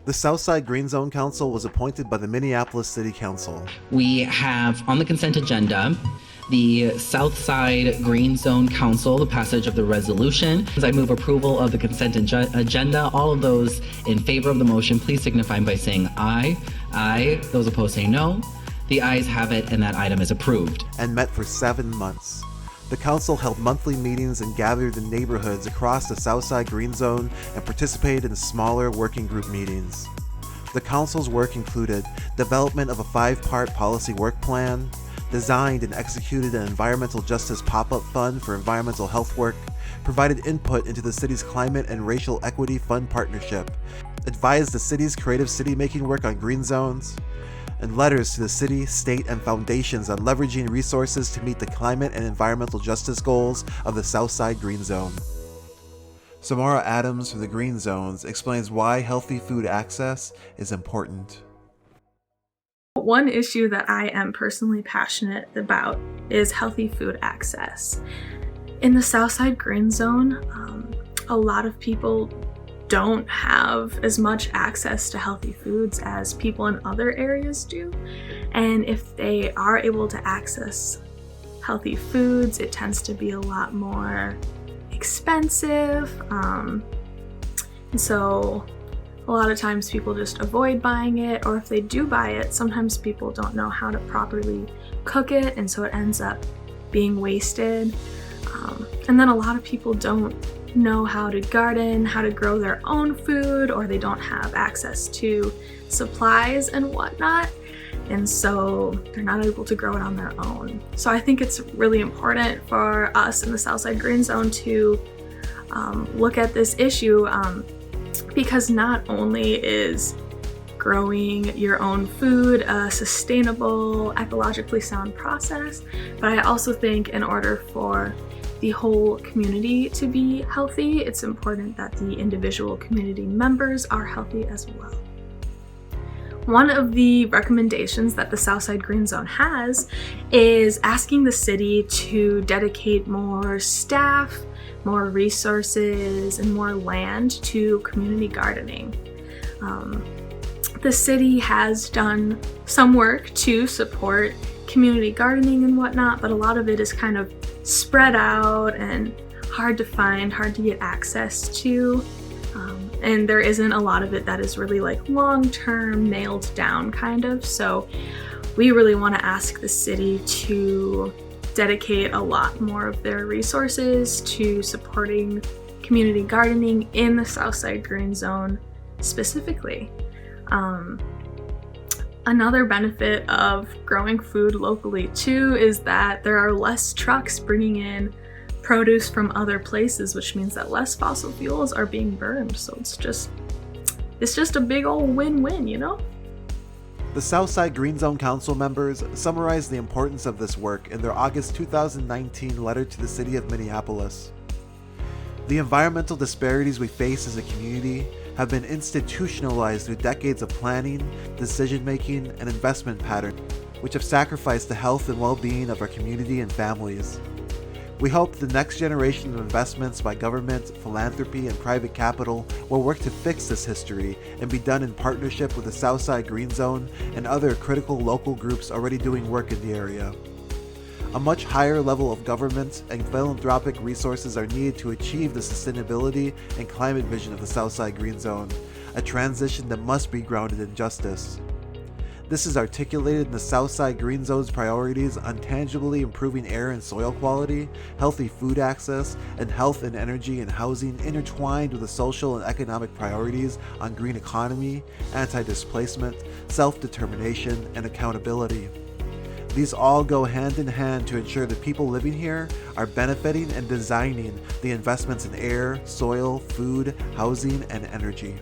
The Southside Green Zone Council was appointed by the Minneapolis City Council. We have on the consent agenda the Southside Green Zone Council, the passage of the resolution. As I move approval of the consent agenda, all of those in favor of the motion, please signify by saying aye. Aye. Those opposed say no. The ayes have it, and that item is approved. And met for 7 months. The council held monthly meetings and gathered in neighborhoods across the Southside Green Zone and participated in smaller working group meetings. The council's work included development of a 5-part policy work plan, designed and executed an environmental justice pop-up fund for environmental health work, provided input into the city's climate and racial equity fund partnership, advised the city's creative city-making work on green zones, and letters to the city, state, and foundations on leveraging resources to meet the climate and environmental justice goals of the Southside Green Zone. Samara Adams from the Green Zones explains why healthy food access is important. One issue that I am personally passionate about is healthy food access. In the Southside Green Zone, a lot of people don't have as much access to healthy foods as people in other areas do. And if they are able to access healthy foods, it tends to be a lot more expensive. And so a lot of times people just avoid buying it, or if they do buy it, sometimes people don't know how to properly cook it, and so it ends up being wasted. And then a lot of people don't know how to garden, how to grow their own food, or they don't have access to supplies and whatnot, and so they're not able to grow it on their own. So I think it's really important for us in the Southside Green Zone to look at this issue, because not only is growing your own food a sustainable, ecologically sound process, but I also think in order for the whole community to be healthy, it's important that the individual community members are healthy as well. One of the recommendations that the Southside Green Zone has is asking the city to dedicate more staff, more resources, and more land to community gardening. The city has done some work to support community gardening and whatnot, but a lot of it is kind of spread out and hard to find, hard to get access to. And there isn't a lot of it that is really like long-term, nailed down kind of. So we really want to ask the city to dedicate a lot more of their resources to supporting community gardening in the Southside Green Zone specifically. Another benefit of growing food locally too is that there are less trucks bringing in produce from other places, which means that less fossil fuels are being burned. So it's just a big old win-win, you know? The Southside Green Zone Council members summarized the importance of this work in their August 2019 letter to the city of Minneapolis. The environmental disparities we face as a community have been institutionalized through decades of planning, decision-making, and investment patterns, which have sacrificed the health and well-being of our community and families. We hope the next generation of investments by government, philanthropy, and private capital will work to fix this history and be done in partnership with the Southside Green Zone and other critical local groups already doing work in the area. A much higher level of government and philanthropic resources are needed to achieve the sustainability and climate vision of the Southside Green Zone, a transition that must be grounded in justice. This is articulated in the Southside Green Zone's priorities on tangibly improving air and soil quality, healthy food access, and health and energy and housing intertwined with the social and economic priorities on green economy, anti-displacement, self-determination, and accountability. These all go hand in hand to ensure the people living here are benefiting and designing the investments in air, soil, food, housing, and energy.